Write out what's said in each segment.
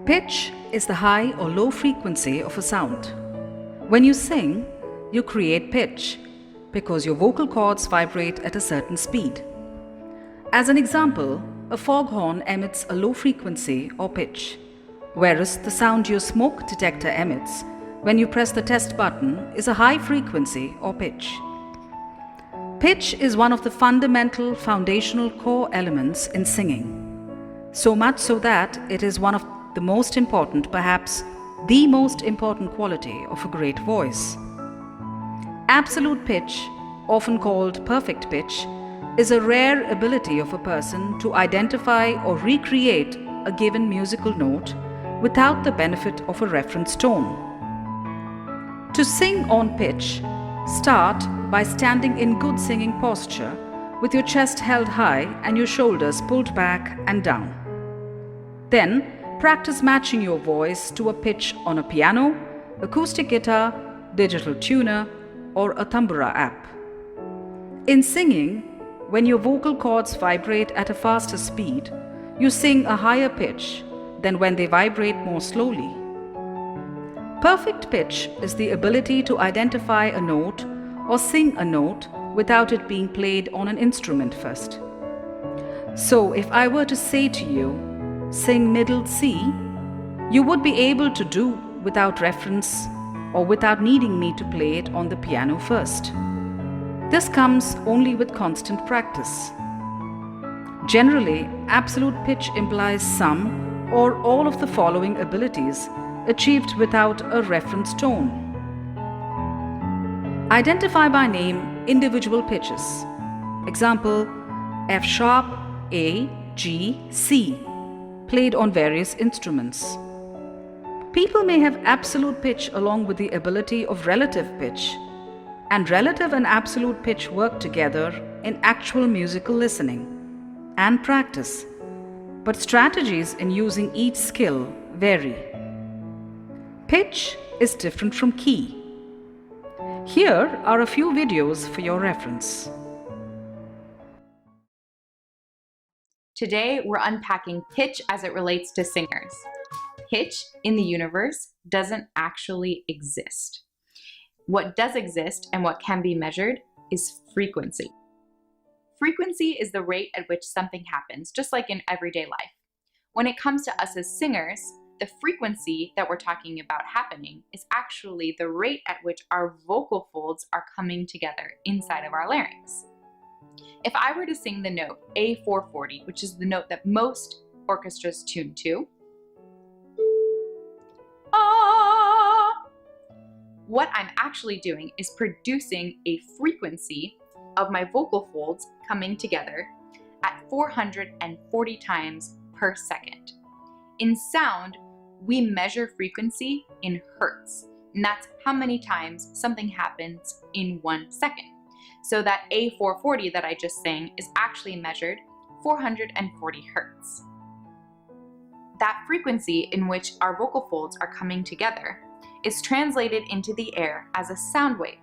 Pitch is the high or low frequency of a sound. When you sing, you create pitch because your vocal cords vibrate at a certain speed. As an example, a foghorn emits a low frequency or pitch, whereas the sound your smoke detector emits when you press the test button is a high frequency or pitch. Pitch is one of the fundamental foundational core elements in singing, so much so that it is one of the most important, perhaps the most important quality of a great voice. Absolute pitch, often called perfect pitch, is a rare ability of a person to identify or recreate a given musical note without the benefit of a reference tone. To sing on pitch, start by standing in good singing posture with your chest held high and your shoulders pulled back and down. Then, practice matching your voice to a pitch on a piano, acoustic guitar, digital tuner, or a tambura app. In singing, when your vocal cords vibrate at a faster speed, you sing a higher pitch than when they vibrate more slowly. Perfect pitch is the ability to identify a note or sing a note without it being played on an instrument first. So if I were to say to you, sing middle C, you would be able to do without reference or without needing me to play it on the piano first. This comes only with constant practice. Generally, absolute pitch implies some or all of the following abilities achieved without a reference tone. Identify by name individual pitches. Example, F sharp, A, G, C, played on various instruments. People may have absolute pitch along with the ability of relative pitch, and relative and absolute pitch work together in actual musical listening and practice, but strategies in using each skill vary. Pitch is different from key. Here are a few videos for your reference. Today, we're unpacking pitch as it relates to singers. Pitch in the universe doesn't actually exist. What does exist and what can be measured is frequency. Frequency is the rate at which something happens, just like in everyday life. When it comes to us as singers, the frequency that we're talking about happening is actually the rate at which our vocal folds are coming together inside of our larynx. If I were to sing the note A440, which is the note that most orchestras tune to, what I'm actually doing is producing a frequency of my vocal folds coming together at 440 times per second. In sound, we measure frequency in hertz, and that's how many times something happens in 1 second. So that A440 that I just sang is actually measured 440 hertz. That frequency in which our vocal folds are coming together is translated into the air as a sound wave.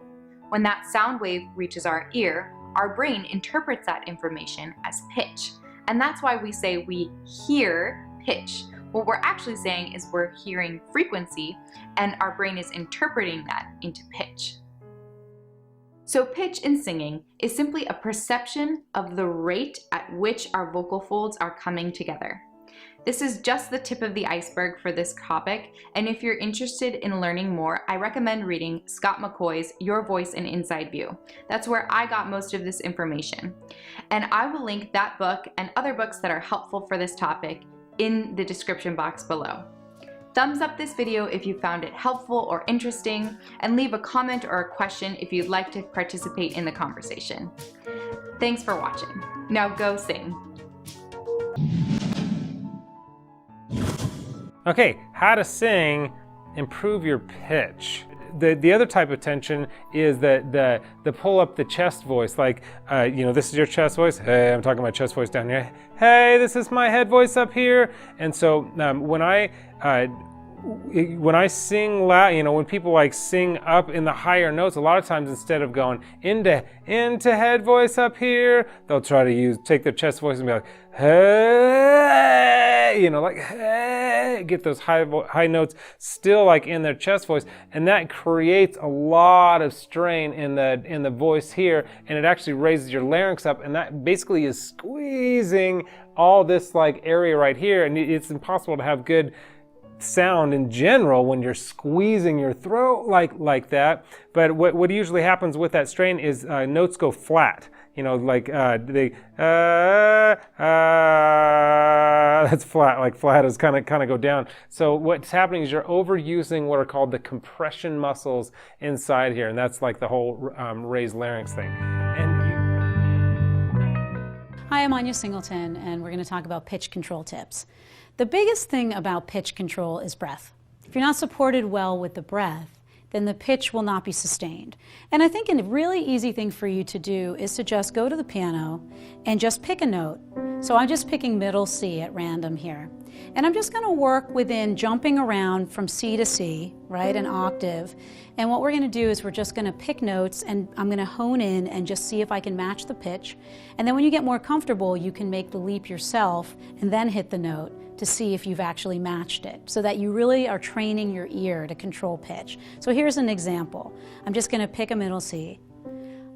When that sound wave reaches our ear, our brain interprets that information as pitch. And that's why we say we hear pitch. What we're actually saying is we're hearing frequency, and our brain is interpreting that into pitch. So pitch in singing is simply a perception of the rate at which our vocal folds are coming together. This is just the tip of the iceberg for this topic, and if you're interested in learning more, I recommend reading Scott McCoy's Your Voice in Inside View. That's where I got most of this information. And I will link that book and other books that are helpful for this topic in the description box below. Thumbs up this video if you found it helpful or interesting, and leave a comment or a question if you'd like to participate in the conversation. Thanks for watching. Now go sing. Okay, how to sing, improve your pitch. The other type of tension is the pull up the chest voice, like, this is your chest voice. Hey, I'm talking my chest voice down here. Hey, this is my head voice up here. And so when I when I sing loud, when people like sing up in the higher notes, a lot of times instead of going into head voice up here, they'll try to take their chest voice and be like, hey, like hey, get those high notes still like in their chest voice, and that creates a lot of strain in the voice here, and it actually raises your larynx up, and that basically is squeezing all this like area right here, and it's impossible to have good sound in general when you're squeezing your throat like that. But what usually happens with that strain is notes go flat. That's flat. Like flat is kind of go down. So what's happening is you're overusing what are called the compression muscles inside here, and that's like the whole raised larynx thing. Hi, I'm Anya Singleton, and we're going to talk about pitch control tips. The biggest thing about pitch control is breath. If you're not supported well with the breath, then the pitch will not be sustained. And I think a really easy thing for you to do is to just go to the piano and just pick a note. So I'm just picking middle C at random here. And I'm just going to work within jumping around from C to C, right, an octave. And what we're going to do is we're just going to pick notes, and I'm going to hone in and just see if I can match the pitch. And then when you get more comfortable, you can make the leap yourself and then hit the note to see if you've actually matched it, so that you really are training your ear to control pitch. So here's an example. I'm just going to pick a middle C.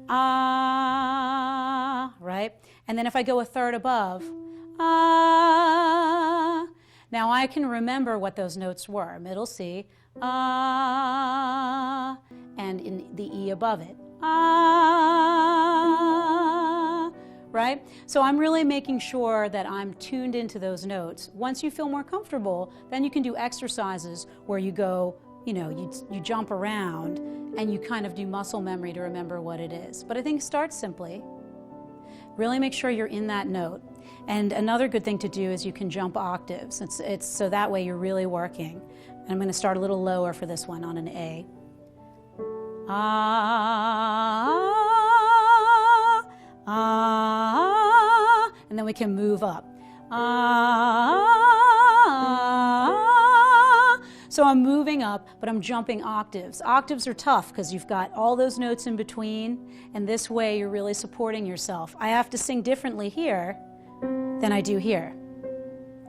Ah, right? And then if I go a third above, ah. Now I can remember what those notes were. Middle C, ah, and in the E above it, ah, right? So I'm really making sure that I'm tuned into those notes. Once you feel more comfortable, then you can do exercises where you go, you jump around and you kind of do muscle memory to remember what it is. But I think start simply. Really make sure you're in that note. And another good thing to do is you can jump octaves. It's so that way you're really working. And I'm going to start a little lower for this one on an A. Ah, ah, and then we can move up. Ah, so I'm moving up, but I'm jumping octaves. Octaves are tough because you've got all those notes in between, and this way you're really supporting yourself. I have to sing differently here than I do here.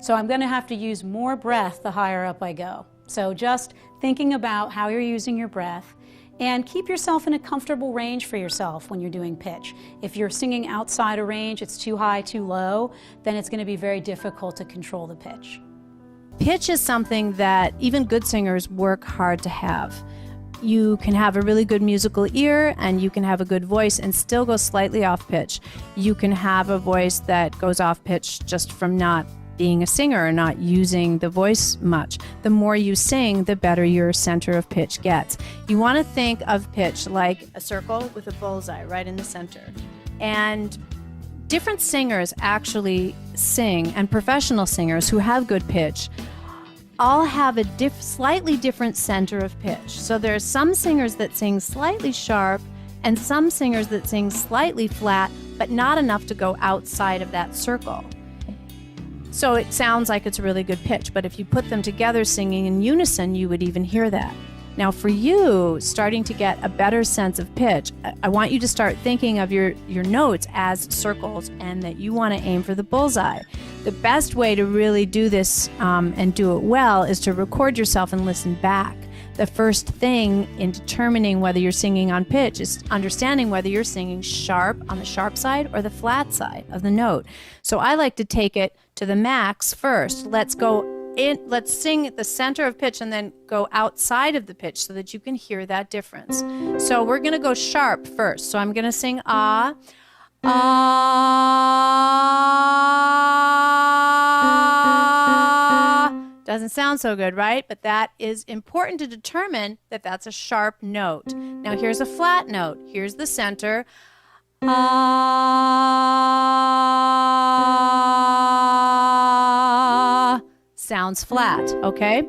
So I'm going to have to use more breath the higher up I go. So just thinking about how you're using your breath, and keep yourself in a comfortable range for yourself when you're doing pitch. If you're singing outside a range, it's too high, too low, then it's going to be very difficult to control the pitch. Pitch is something that even good singers work hard to have. You can have a really good musical ear and you can have a good voice and still go slightly off pitch. You can have a voice that goes off pitch just from not being a singer or not using the voice much. The more you sing, the better your center of pitch gets. You want to think of pitch like a circle with a bullseye right in the center. And different singers actually sing, and professional singers who have good pitch all have a slightly different center of pitch. So there's some singers that sing slightly sharp and some singers that sing slightly flat, but not enough to go outside of that circle. So it sounds like it's a really good pitch, but if you put them together singing in unison, you would even hear that. Now for you, starting to get a better sense of pitch, I want you to start thinking of your notes as circles and that you want to aim for the bullseye. The best way to really do this and do it well is to record yourself and listen back. The first thing in determining whether you're singing on pitch is understanding whether you're singing sharp on the sharp side or the flat side of the note. So I like to take it to the max first. Let's sing at the center of pitch and then go outside of the pitch so that you can hear that difference. So we're going to go sharp first. So I'm going to sing ah, ah. Doesn't sound so good, right? But that is important to determine that that's a sharp note. Now here's a flat note. Here's the center. Ah. Sounds flat, okay?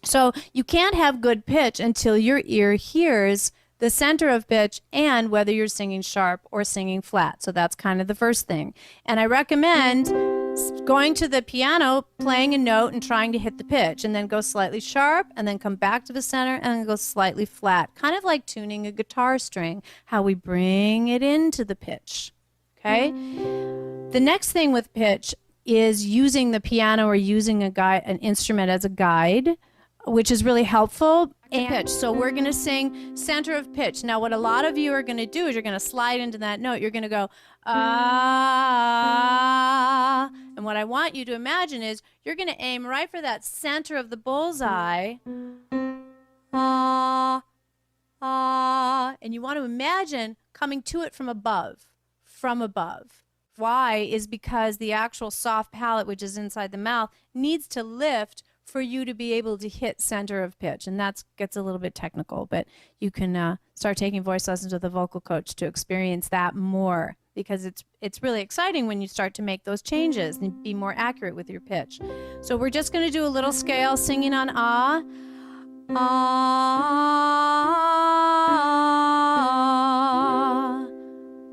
So you can't have good pitch until your ear hears the center of pitch and whether you're singing sharp or singing flat. So that's kind of the first thing. And I recommend going to the piano, playing a note and trying to hit the pitch, and then go slightly sharp, and then come back to the center and then go slightly flat, kind of like tuning a guitar string, how we bring it into the pitch. Okay? The next thing with pitch is using the piano or using an instrument as a guide, which is really helpful. And pitch. So we're going to sing center of pitch. Now, what a lot of you are going to do is you're going to slide into that note. You're going to go, ah. And what I want you to imagine is you're going to aim right for that center of the bullseye. Ah, ah. And you want to imagine coming to it from above. From above. Why? Is because the actual soft palate, which is inside the mouth, needs to lift for you to be able to hit center of pitch. And that gets a little bit technical, but you can start taking voice lessons with a vocal coach to experience that more, because it's really exciting when you start to make those changes and be more accurate with your pitch. So we're just going to do a little scale singing on ah. Ah.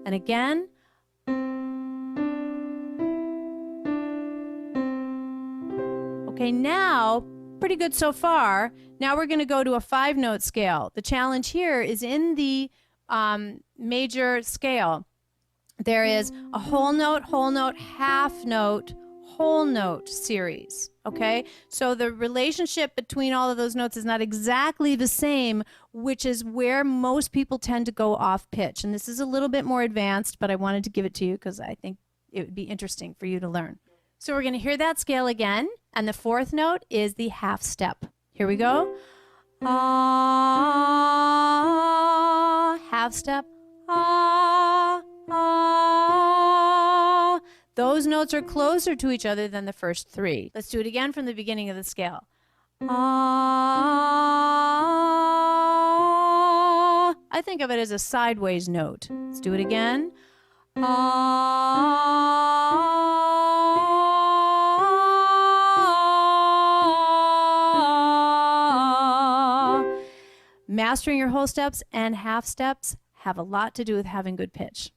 And again. Okay, now, pretty good so far. Now we're going to go to a 5-note scale. The challenge here is in the major scale. There is a whole note, half note, whole note series. Okay, so the relationship between all of those notes is not exactly the same, which is where most people tend to go off pitch. And this is a little bit more advanced, but I wanted to give it to you because I think it would be interesting for you to learn. So we're going to hear that scale again, and the 4th note is the half step. Here we go. Ah, half step. Ah, ah. Those notes are closer to each other than the first 3. Let's do it again from the beginning of the scale. Ah. I think of it as a sideways note. Let's do it again. Ah. Mastering your whole steps and half steps have a lot to do with having good pitch.